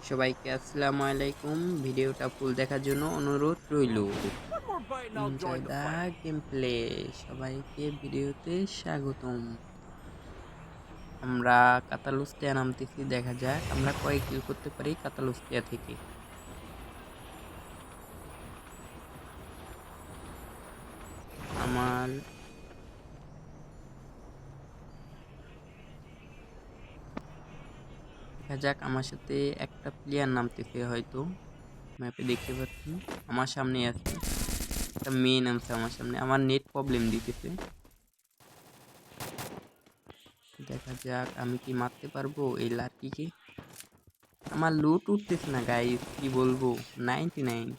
সবাইকে আসসালামু আলাইকুম। ভিডিওটা ফুল দেখার জন্য অনুরোধ রইল। One more bite and I'll enjoy join the the fun. Game play. সবাইকে ভিডিওতে স্বাগতম। আমরা কাতালুস্টিয়া নামতেছি, দেখা যাক আমরা কয় কিল করতে পারি কাতালুস্টিয়া থেকে। আমার দেখা যাক, আমার সাথে একটা প্লেয়ার নামতেছে হয়তো, ম্যাপে দেখতে পাচ্ছি আমার সামনে আছে একটা মেয়ে নামছে আমার সামনে। আমার নেট প্রবলেম দিতেছে, দেখা যাক আমি কি মারতে পারবো এই লার্কিকে। আমার লুট উঠতেছে না গাইস, কি বলবো। 99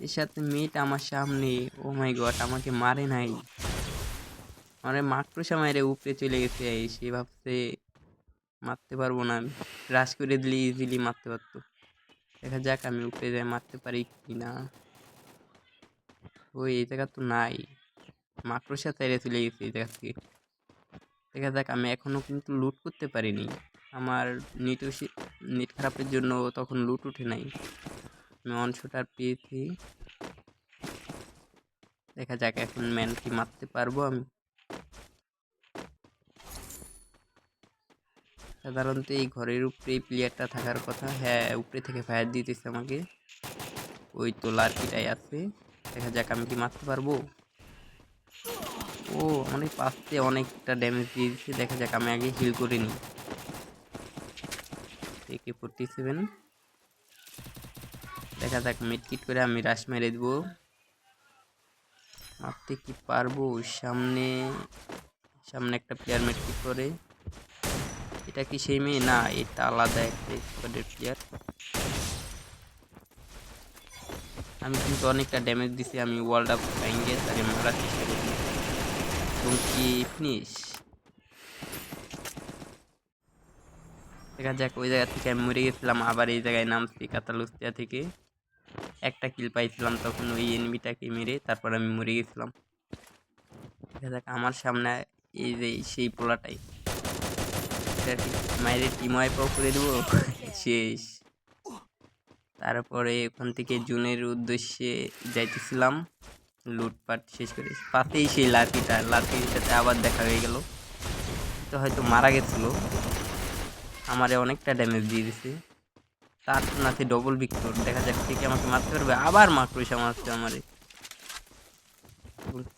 এর সাথে মেয়েটা আমার সামনে। ও মাই গড, আমাকে মারে নাই, মানে মাকড়সা মাইরে উপরে চলে গেছে। সে ভাবছে মারতে পারবো না, আমি রাশ করে দিলে ইজিলি মারতে পারতো। দেখা যাক আমি উপরে যাই মারতে পারি কিনা। ওই এই জায়গা তো নাই, মাকড়সা চাইরে চলে গেছে এই জায়গা থেকে। দেখা যাক, আমি এখনো কিন্তু লুট করতে পারিনি। আমার নেট খারাপের জন্য তখন লুট উঠে নাই। আমি অন শুটার পেয়েছি, দেখা যাক এখন ম্যান কি মারতে পারবো আমি। সাধারণত এই ঘরের উপরেই প্লেয়ারটা থাকার কথা। হ্যাঁ, উপরে থেকে ফায়ার দিতেছে আমাকে। ওই তো লার্কিটাই আছে, দেখা যাক আমি কি মারতে পারবো। ও অনেক পাশে অনেকটা ড্যামেজ দিয়ে দিচ্ছে, দেখা যাক আমি আগে হিল করে নিই। AK 47, দেখা যাক মিডকিট করে আমি রাশ মেরে দেবো। মারতে কি পারবো? সামনে সামনে একটা প্লেয়ার মিডকিট করে। এটা কি সেই মেয়ে? না, এটা আলাদা একটা স্কোয়াডের প্লেয়ার। আমি কিন্তু অনেকটা ড্যামেজ দিছি, আমি ওয়ার্ল্ড আপ ভেঙে তাকে মারার চেষ্টা করি। এবং কি ফিনিশ। দেখা যাক, ওই জায়গা থেকে আমি মরে গেছিলাম, আবার এই জায়গায় নামছি কাতালুস্তিয়া থেকে। একটা কিল পাইছিলাম তখন ওই এনিমিটাকে মেরে, তারপর আমি মরে গেছিলাম। দেখা যাক আমার সামনে এই যে সেই পোলাটাই, মায়ের টিম ওয়াইপও করে দেবো। শেষ। তারপরে ওখান থেকে জুনের উদ্দেশ্যে যাইতেছিলাম, লুটপাট শেষ করে পাশেই সেই লার্কির সাথে আবার দেখা হয়ে গেল। তো হয়তো মারা গেছিল, আমারে অনেকটা ড্যামেজ দিয়ে দিছে। তার নাতে ডবল ভিক্টর, দেখা যাক ঠিক আমাকে মারতে পারবে। আবার মাকড়সা মারছে আমারে,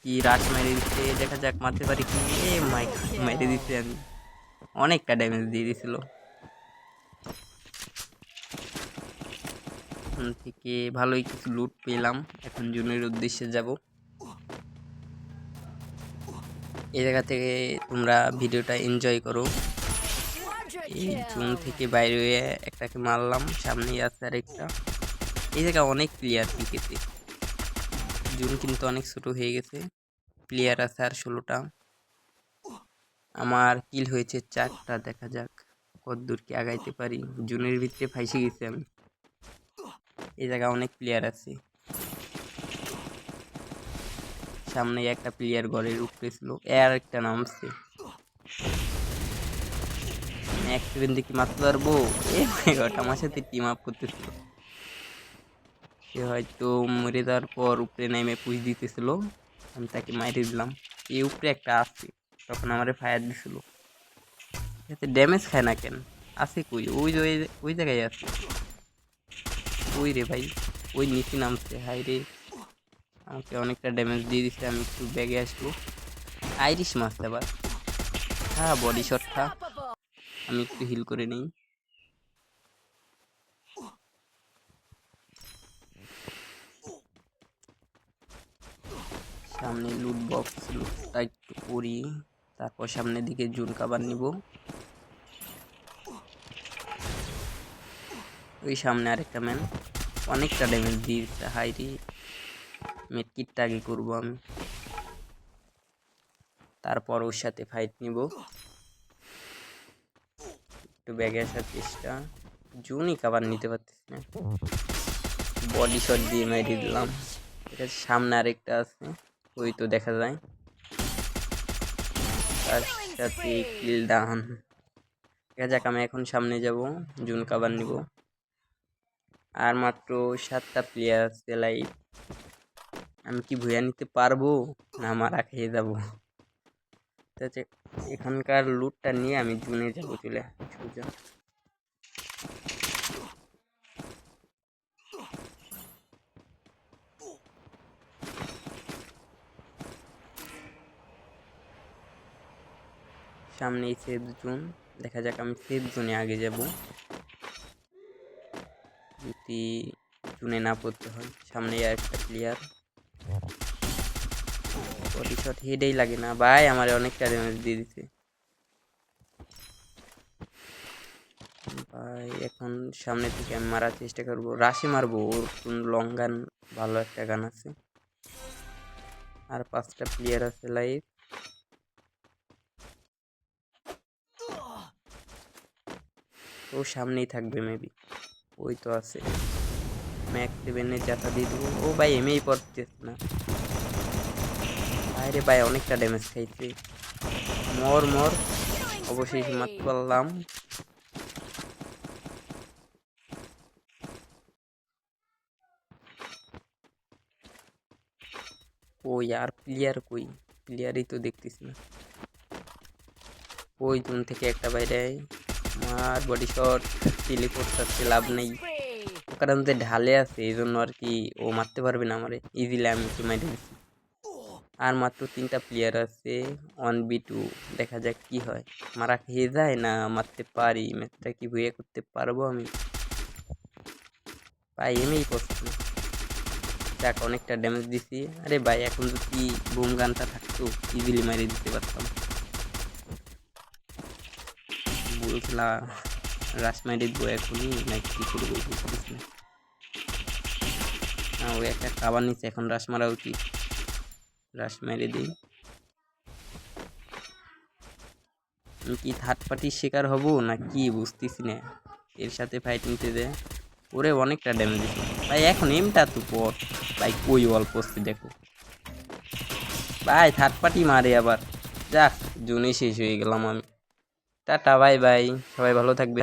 কি রাশ মেরে দিচ্ছে, দেখা যাক মারতে পারি কি। এ মাই গড, মেরে দিচ্ছে, আমি অনেকটা ড্যামেজ দিয়ে দিছিল। ওখান থেকে ভালোই কিছু লুট পেলাম। এখন জুনের উদ্দেশ্যে যাব। এই জায়গা থেকে তোমরা ভিডিওটা এনজয় করো। Quadra এই জুন kill. থেকে বাইরে হয়ে একটাকে মারলাম, সামনেই আছে আরেকটা। এই জায়গায় অনেক প্লেয়ার পিকেতে। জুন কিন্তু অনেক ছোট হয়ে গেছে, প্লেয়ার আছে আর 16টা। আমার কিল হয়েছে 4টা, দেখা যাক কতদূর কি আগাইতে পারি। জুনের ভিতরে ফাইসে গেছি আমি। এই জায়গায় অনেক প্লেয়ার আছে, সামনে একটা প্লেয়ার ঘরের উপরে ছিল, আর একটা নামছে। অ্যাক্সিডেন্ট দেখি মারতে পারবো। এ মাই গড, আমার সাথে টিম আপ করতেছিল। সে হয়তো মরে যাওয়ার পর উপরে নেমে পুশ দিতেছিল, আমি তাকে মাইরে দিলাম। এই উপরে একটা আছে, তখন আমারে ফায়ার দিছিল। এতে ড্যামেজ খায় না কেন? আছে কই? ওই যে ওই জায়গায় আছে। ওই রে ভাই, ওই নিচে নামছে। হাই রে, আমাকে অনেকটা ড্যামেজ দিয়ে দিচ্ছে। আমি একটু ব্যাগে আসবো। আইরিশ মারছে আবার। হ্যাঁ, বডি শট খা। Unstoppable. আমি একটু হিল করে নিই। সামনে লুট বক্স, লুটটা একটু করি, তারপর সামনের দিকে জুন কাবার নিব। ওই সামনে আরেকটা ম্যান, অনেকটা ড্যামেজ দিয়েছে। হাই রে, মেডকিটটা আগে করবো আমি, তারপর ওর সাথে ফাইট নিব। একটু ব্যাগে আসার চেষ্টা, জুনই কাবার নিতে পারতেছি না। বডি শট দিয়ে মেরে দিলাম। Rampage. ঠিক আছে, সামনে আরেকটা আছে, ওই তো দেখা যায়। তার Killing সাথে spree. কিল ডান। দেখা যাক, আমি এখন সামনে যাব, জুন কাভার নিব। আর মাত্র 7টা প্লেয়ার আছে লাইভ। আমি কি ভুয়া নিতে পারবো না মারা খেয়ে যাবো? তাতে এখানকার লুটটা নিয়ে আমি জুনে যাবো চলে সোজা। সামনেই সেফ জোন, দেখা যাক আমি সেফ জোনে আগে যাব যদি জুনে না পড়তে হয়। সামনে আর একটা প্লেয়ার, বডি শট হেডেই লাগে না ভাই, আমার অনেকটা ড্যামেজ দিয়ে দিছে ভাই। এখন সামনে থেকে আমি মারার চেষ্টা করবো, রাশি মারবো, ওর লং গান ভালো একটা গান আছে। আর 5টা প্লেয়ার আছে লাইভ। ও সামনেই থাকবে মেবি, ওই তো আছে। ম্যাক্স 7-এর জাতা দিয়ে দেবো। ও ভাই এমএই পড়তেছে না, আরে ভাই অনেকটা ড্যামেজ খাইছে। মর মর, অবশেষে মারতে পারলাম। ওই আর প্লেয়ার কই? প্লেয়ারই তো দেখতেছি না। ওই জোন থেকে একটা বাইরে মার, বডি শট, টেলিপোর্ট করতে লাভ নেই, কারণ যে ঢালে আছে এই জন্য আর কি ও মারতে পারবে না আমারে ইজিলি, আমি ওকে মারি দিচ্ছি। আর মাত্র 3টা প্লেয়ার আছে, 1v2, দেখা যাক কি হয়, মারা খেয়ে যায় না মারতে পারি। ম্যাচটা কি ভুয়ে করতে পারবো আমি? ভাই এমএই পড়ছে না, যাক অনেকটা ড্যামেজ দিছি। আরে ভাই এখন যদি বুম গানটা থাকতো ইজিলি মারি দিতে পারতাম। বলছিলাম রাশ মারি দিব এখনই, না কি করবো বুঝতেছি না। না ওই একটা কাবার নিচে, এখন রাশ মারা উচিত, রাশ মেরে দিই। আমি কি থার্ড পার্টির শিকার হব না কি বুঝতেছি না, এর সাথে ফাইট নিতে দে। ওরে অনেকটা ড্যামেজ দিছে ভাই, এখন এমটা তো পর ভাই, কই অল্প দেখো ভাই, থার্ড পার্টি মারে আবার। যাক জোনে শেষ হয়ে গেলাম আমি। টাটা বাই বাই, সবাই ভালো থাকবে।